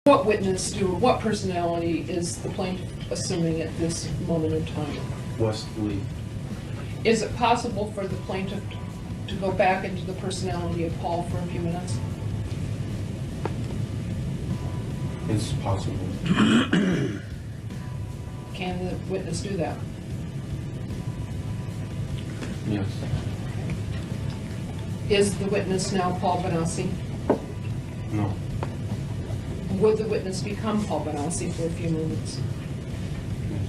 What witness what personality is the plaintiff assuming at this moment in time? Wesley. Is it possible for the plaintiff to go back into the personality of Paul for a few minutes? It's possible. Can the witness do that? Yes. Is the witness now Paul Benassi? No. Would the witness become Paul Benassi for a few moments? Yes.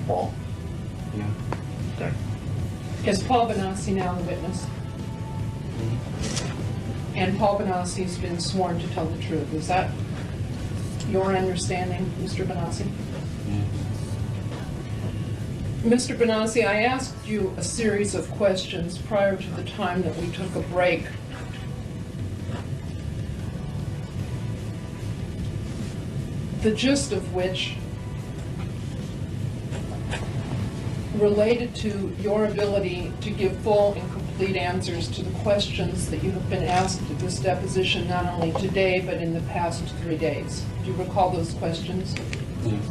Paul? Yeah. Okay. Is Paul Benassi now the witness? Mm-hmm. And Paul Benassi's been sworn to tell the truth. Is that your understanding, Mr. Benassi? Yes. Mr. Benassi, I asked you a series of questions prior to the time that we took a break. The gist of which related to your ability to give full and complete answers to the questions that you have been asked at this deposition, not only today, but in the past 3 days. Do you recall those questions? Yes.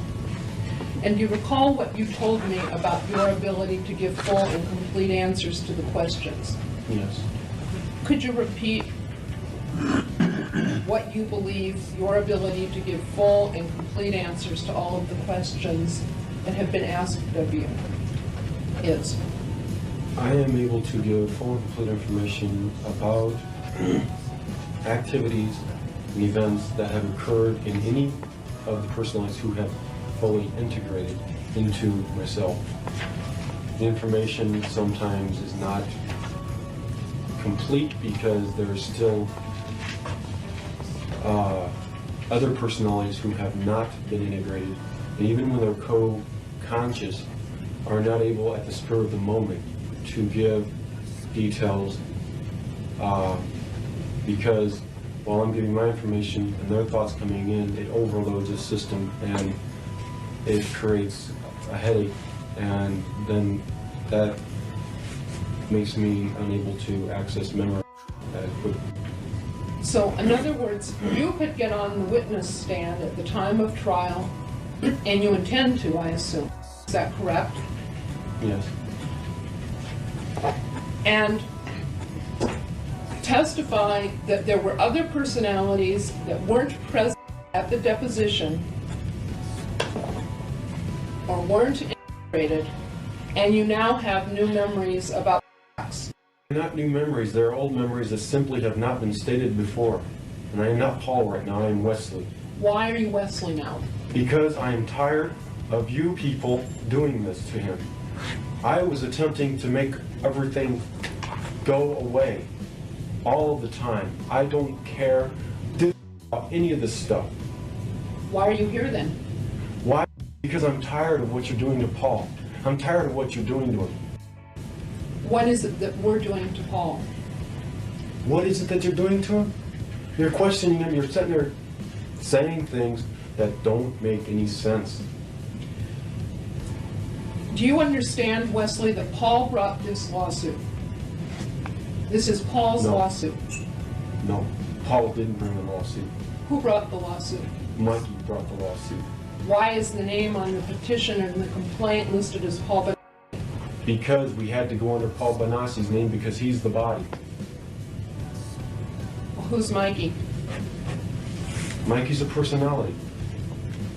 And do you recall what you told me about your ability to give full and complete answers to the questions? Yes. Could you repeat what you believe your ability to give full and complete answers to all of the questions that have been asked of you is? I am able to give full and complete information about activities and events that have occurred in any of the personalities who have fully integrated into myself. The information sometimes is not complete because there are still other personalities who have not been integrated, and even when they're co-conscious, are not able at the spur of the moment to give details because while I'm giving my information and their thoughts coming in, it overloads the system and it creates a headache, and then that makes me unable to access memory as quickly. So, in other words, you could get on the witness stand at the time of trial, and you intend to, I assume. Is that correct? Yes. And testify that there were other personalities that weren't present at the deposition or weren't integrated, and you now have new memories about facts. Not new memories, they are old memories that simply have not been stated before. And I am not Paul right now, I am Wesley. Why are you Wesley now? Because I am tired of you people doing this to him. I was attempting to make everything go away all of the time. I don't care about any of this stuff. Why are you here then? Why? Because I'm tired of what you're doing to Paul. I'm tired of what you're doing to him. What is it that we're doing to Paul? What is it that you're doing to him? You're questioning him, you're sitting there saying things that don't make any sense. Do you understand, Wesley, that Paul brought this lawsuit? This is Paul's lawsuit. No, Paul didn't bring the lawsuit. Who brought the lawsuit? Mikey brought the lawsuit. Why is the name on the petition and the complaint listed as Paul Benassi? Because we had to go under Paul Benassi's name because he's the body. Who's Mikey? Mikey's a personality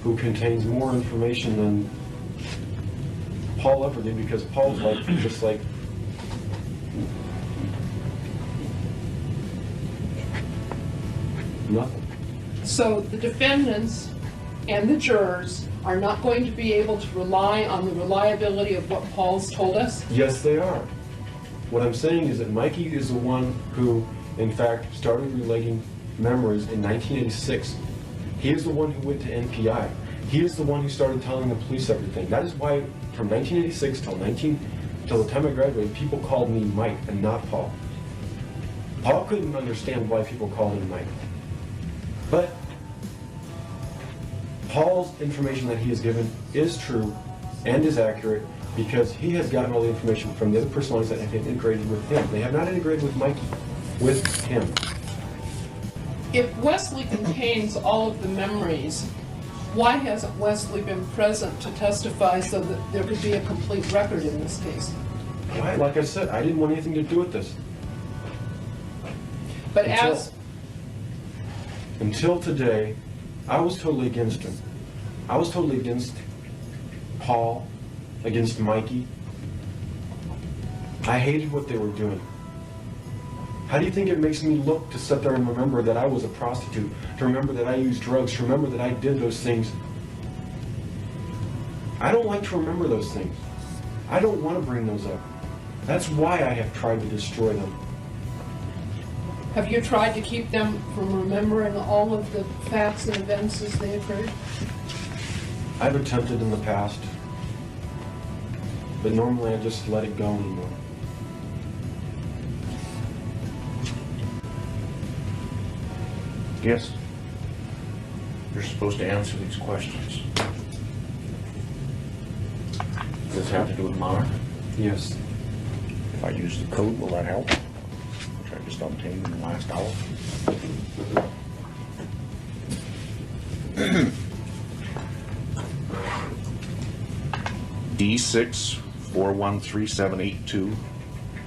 who contains more information than Paul ever did, because Paul's like just like nothing. So the defendants and the jurors are not going to be able to rely on the reliability of what Paul's told us? Yes, they are. What I'm saying is that Mikey is the one who, in fact, started relating memories in 1986. He is the one who went to NPI. He is the one who started telling the police everything. That is why, from 1986 till the time I graduated, people called me Mike and not Paul. Paul couldn't understand why people called him Mike. But Paul's information that he has given is true, and is accurate because he has gotten all the information from the other personalities that have integrated with him. They have not integrated with Mikey, with him. If Wesley contains all of the memories, why hasn't Wesley been present to testify so that there could be a complete record in this case? Like I said, I didn't want anything to do with this. But Until today, I was totally against him. I was totally against Paul, against Mikey. I hated what they were doing. How do you think it makes me look to sit there and remember that I was a prostitute, to remember that I used drugs, to remember that I did those things? I don't like to remember those things. I don't want to bring those up. That's why I have tried to destroy them. Have you tried to keep them from remembering all of the facts and events as they occurred? I've attempted in the past, but normally I just let it go anymore. Yes. You're supposed to answer these questions. Does this have to do with Monarch? Yes. If I use the code, will that help? Which I just obtained in the last hour. D6413782,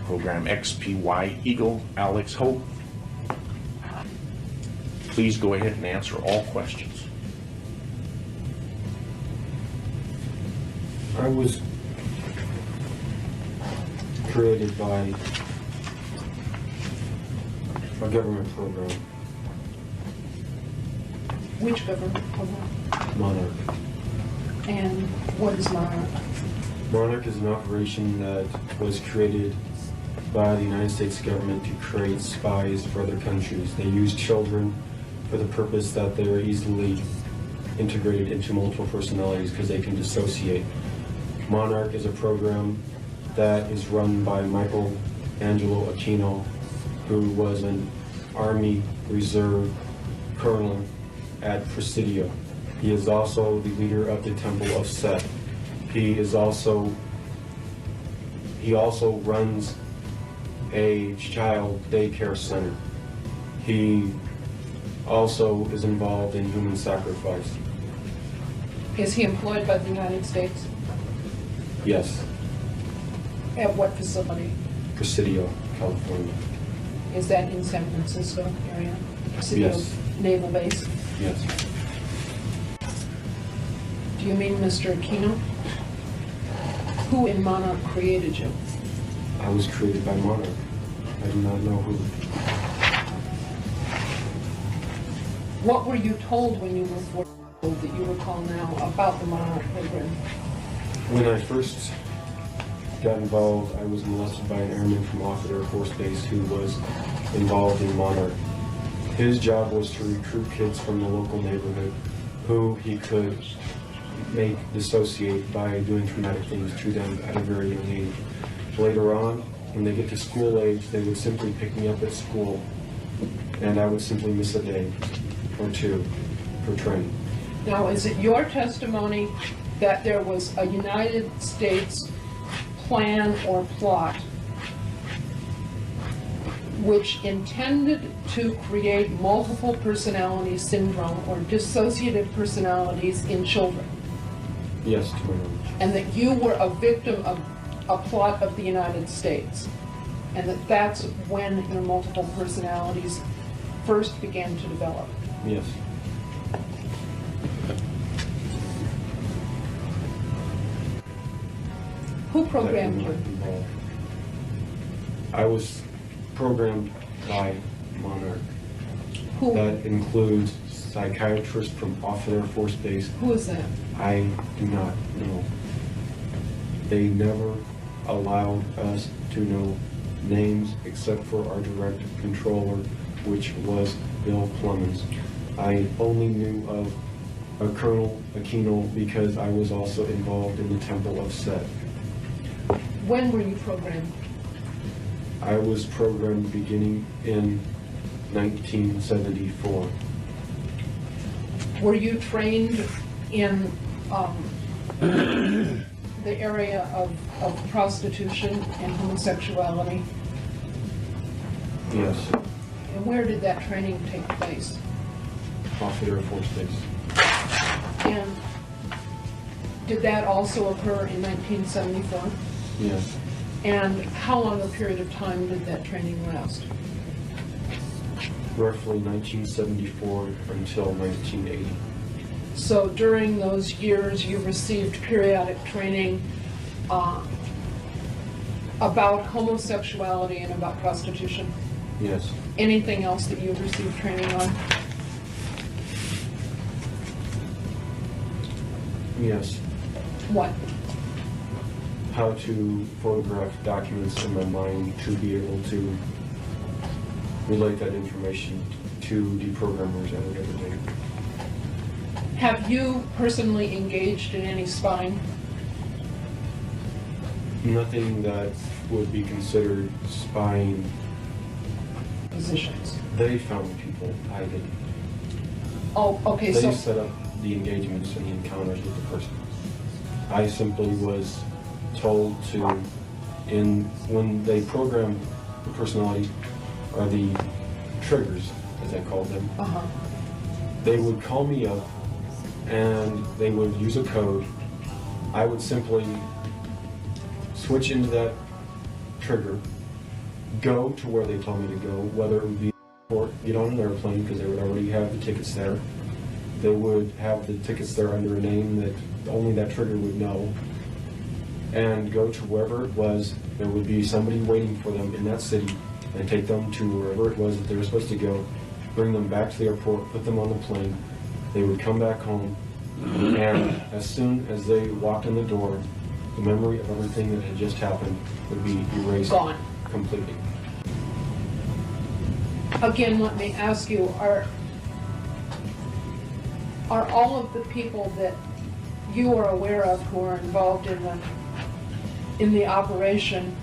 program XPY Eagle Alex Hope. Please go ahead and answer all questions. I was created by a government program, Which government program? Monarch. And what is Monarch? Monarch is an operation that was created by the United States government to create spies for other countries. They use children for the purpose that they are easily integrated into multiple personalities because they can dissociate. Monarch is a program that is run by Michael Angelo Aquino, who was an Army Reserve colonel at Presidio. He is also the leader of the Temple of Set. He also runs a child daycare center. He also is involved in human sacrifice. Is he employed by the United States? Yes, At what facility? Presidio, California. Is that in San Francisco area? Presidio Yes. Naval Base? Yes. Do you mean Mr. Aquino? Who in Monarch created you? I was created by Monarch. I do not know who. What were you told when you were 4 years old that you recall now about the Monarch program? When I first got involved, I was molested by an airman from Offutt Air Force Base who was involved in Monarch. His job was to recruit kids from the local neighborhood who he could make dissociate by doing traumatic things to them at a very young age. Later on, when they get to school age, they would simply pick me up at school, and I would simply miss a day or two for training. Now, is it your testimony that there was a United States plan or plot which intended to create multiple personality syndrome or dissociative personalities in children? Yes, to my knowledge. And that you were a victim of a plot of the United States? And that that's when your multiple personalities first began to develop? Yes. Who programmed That you? was involved. I was programmed by Monarch. Who? That includes psychiatrists from Offutt Air Force Base. Who is that? I do not know. They never allowed us to know names except for our direct controller, which was Bill Clemens. I only knew of a Colonel Aquino because I was also involved in the Temple of Set. When were you programmed? I was programmed beginning in 1974. Were you trained in the area of prostitution and homosexuality? Yes. And where did that training take place? Off the Air Force Base. And did that also occur in 1974? Yes. And how long a period of time did that training last? Roughly 1974 until 1980. So during those years, you received periodic training about homosexuality and about prostitution? Yes. Anything else that you've received training on? Yes. What? How to photograph documents in my mind to be able to relate that information to deprogrammers at a later date. Have you personally engaged in any spying? Nothing that would be considered spying. Positions? They found people, I didn't. Oh, okay, They so, set up the engagements and the encounters with the person. I simply was told to, when they program the personality, or the triggers, as I called them, they would call me up and they would use a code. I would simply switch into that trigger, go to where they told me to go, whether it would be or get on an airplane because they would already have the tickets there. They would have the tickets there under a name that only that trigger would know, and go to wherever it was. There would be somebody waiting for them in that city and take them to wherever it was that they were supposed to go, bring them back to the airport, put them on the plane. They would come back home, and as soon as they walked in the door, the memory of everything that had just happened would be erased gone. completely. Again, let me ask you, are all of the people that you are aware of who are involved in the operation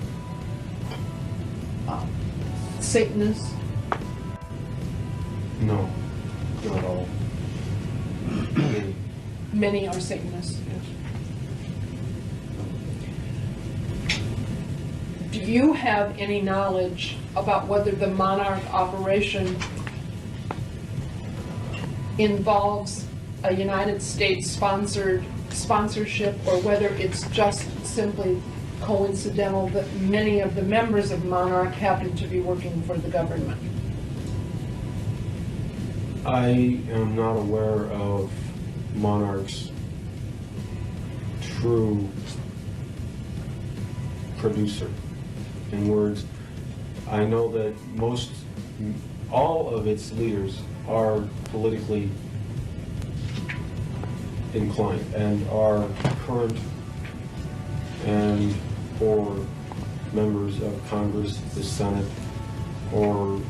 Satanists? No, not all. Many. Many are Satanists. Yes. Do you have any knowledge about whether the Monarch operation involves a United States sponsorship, or whether it's just simply coincidental that many of the members of Monarch happen to be working for the government? I am not aware of Monarch's true producer. In words, I know that all of its leaders are politically inclined and are current and or members of Congress, the Senate, or